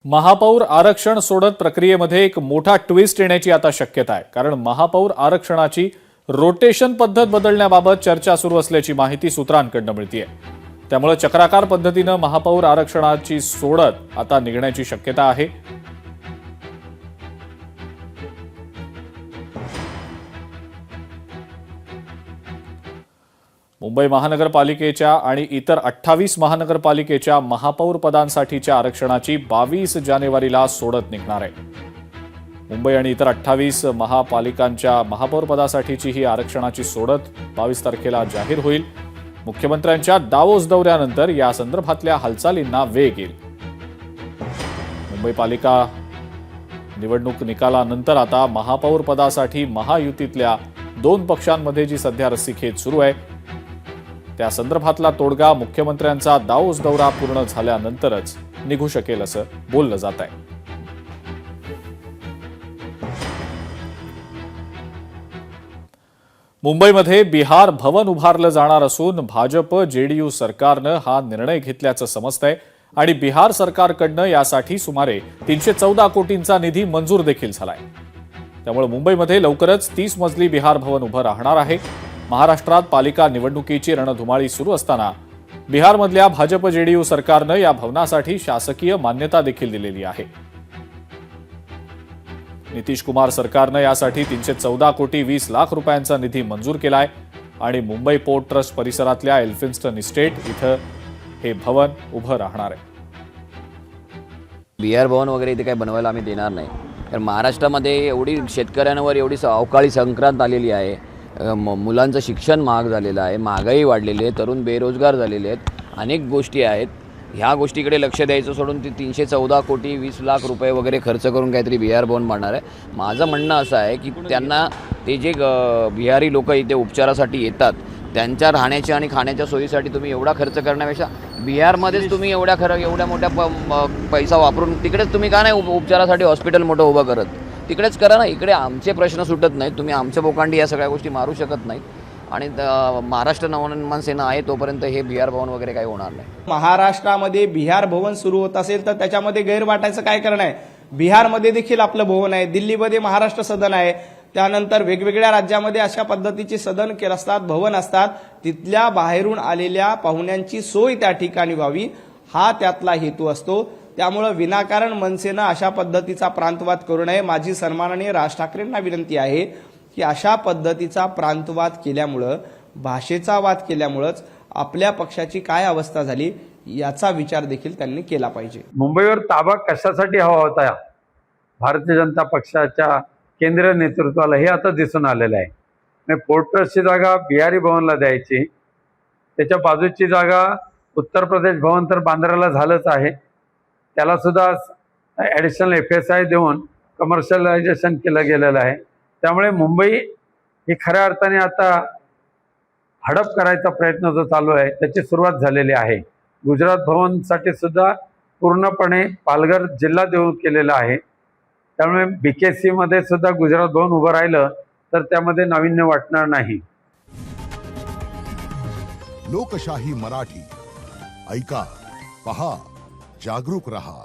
महापौर आरक्षण सोडत प्रक्रियेमध्ये एक मोठा ट्विस्ट येण्याची आता शक्यता आहे। कारण महापौर आरक्षणाची रोटेशन पद्धत बदलण्याबाबत चर्चा सुरू असल्याची माहिती सूत्रांकडून मिळतेय। त्यामुळे चक्राकार पद्धतीने महापौर आरक्षणाची सोडत आता निघण्याची शक्यता आहे। मुंबई महानगरपालिकेच्या आणि इतर 28 महानगरपालिकेच्या महापौर पदांसाठीच्या आरक्षणाची 22 जानेवारीला सोडत निघणार आहे। मुंबई आणि इतर 28 महापालिकांच्या महापौर पदासाठीची ही आरक्षणाची सोडत 22 तारखेला जाहीर होईल। मुख्यमंत्र्यांच्या दावोस दौऱ्यानंतर या संदर्भातल्या हालचालींना वेग येईल। मुंबई पालिका निवडणूक निकालानंतर आता महापौर पदासाठी महायुतीतल्या 2 पक्षांमध्ये जी सध्या रस्सीखेच सुरू आहे त्या संदर्भातला तोडगा मुख्यमंत्र्यांचा दावोस दौरा पूर्ण झाल्यानंतरच निघू शकेल असं बोललं जात आहे। मुंबईमध्ये बिहार भवन उभारलं जाणार असून भाजप जेडीयू सरकारनं हा निर्णय घेतल्याचं समजतंय आणि बिहार सरकारकडनं यासाठी सुमारे 314 कोटींचा निधी मंजूर देखील झालाय। त्यामुळे मुंबईमध्ये लवकरच 30 मजली बिहार भवन उभं राहणार आहे। महाराष्ट्रात पालिका निवडणुकीची रणधुमाळी सुरू असताना बिहारमधल्या भाजप जेडीयू सरकारनं या भवनासाठी शासकीय मान्यता देखील दिलेली आहे। नितीश कुमार सरकारनं यासाठी 314 कोटी 20 लाख रुपयांचा निधी मंजूर केलाय आणि मुंबई पोर्ट ट्रस्ट परिसरातल्या एल्फिन्स्टन इस्टेट इथं हे भवन उभं राहणार आहे। बिहार भवन वगैरे इथे काही बनवायला आम्ही देणार नाही, कारण महाराष्ट्रामध्ये एवढी शेतकऱ्यांवर एवढी अवकाळी संक्रांत आलेली आहे। मुलांचं शिक्षण महाग झालेलं आहे, महागाई वाढलेली आहे, तरुण बेरोजगार झालेले आहेत, अनेक गोष्टी आहेत। ह्या गोष्टीकडे लक्ष द्यायचं सोडून ती 314 कोटी 20 लाख रुपये वगैरे खर्च करून काहीतरी बिहार भवन बांधणार आहे। माझं म्हणणं असं आहे की त्यांना ते जे बिहारी लोक इथे उपचारासाठी येतात त्यांच्या राहण्याच्या आणि खाण्याच्या सोयीसाठी तुम्ही एवढा खर्च करण्यापेक्षा बिहारमध्येच तुम्ही एवढ्या मोठ्या पैसा वापरून तिकडेच तुम्ही का नाही उपचारासाठी हॉस्पिटल मोठं उभं करत? तिकडेच करा ना। इकडे आमचे प्रश्न सुटत नाहीत, तुम्ही आमच्या बोकांडी या सगळ्या गोष्टी मारू शकत नाहीत आणि महाराष्ट्र नवनिर्माण सेना आहे तोपर्यंत हे बिहार भवन वगैरे काही होणार नाही। महाराष्ट्रामध्ये बिहार भवन सुरू होत असेल तर त्याच्यामध्ये गैर वाटायचं काय कारण आहे? बिहारमध्ये देखील आपलं भवन आहे, दिल्लीमध्ये महाराष्ट्र सदन आहे, त्यानंतर वेगवेगळ्या राज्यामध्ये अशा पद्धतीचे सदन असतात, भवन असतात। तिथल्या बाहेरून आलेल्या पाहुण्यांची सोय त्या ठिकाणी व्हावी हा त्यातला हेतू असतो। त्यामुळे विनाकारण मनसेनं अशा पद्धतीचा प्रांतवाद करू नये। माझी सन्माननीय राज ठाकरेंना विनंती आहे की अशा पद्धतीचा प्रांतवाद केल्यामुळं, भाषेचा वाद केल्यामुळंच आपल्या पक्षाची काय अवस्था झाली याचा विचार देखील त्यांनी केला पाहिजे। मुंबईवर ताबा कशासाठी हवा होता भारतीय जनता पक्षाच्या केंद्रीय नेतृत्वाला हे आता दिसून आलेलं आहे। पोर्ट ट्रस्टची जागा बिहारी भवनला द्यायची, त्याच्या बाजूची जागा उत्तर प्रदेश भवन तर बांद्राला झालंच आहे, त्याला सुद्धा ॲडिशनल FSI देऊन कमर्शियलायझेशन केलं गेलेलं आहे। त्यामुळे मुंबई ही खऱ्या अर्थाने आता हडप करायचा प्रयत्न जो चालू आहे त्याची सुरुवात झालेली आहे। गुजरात भवनसाठी सुद्धा पूर्णपणे पालघर जिल्हा देऊन केलेला आहे। त्यामुळे BKC मध्ये सुद्धा गुजरात भवन उभं राहिलं तर त्यामध्ये नाविन्य वाटणार नाही। लोकशाही मराठी ऐका, पहा, जागरूक रहा।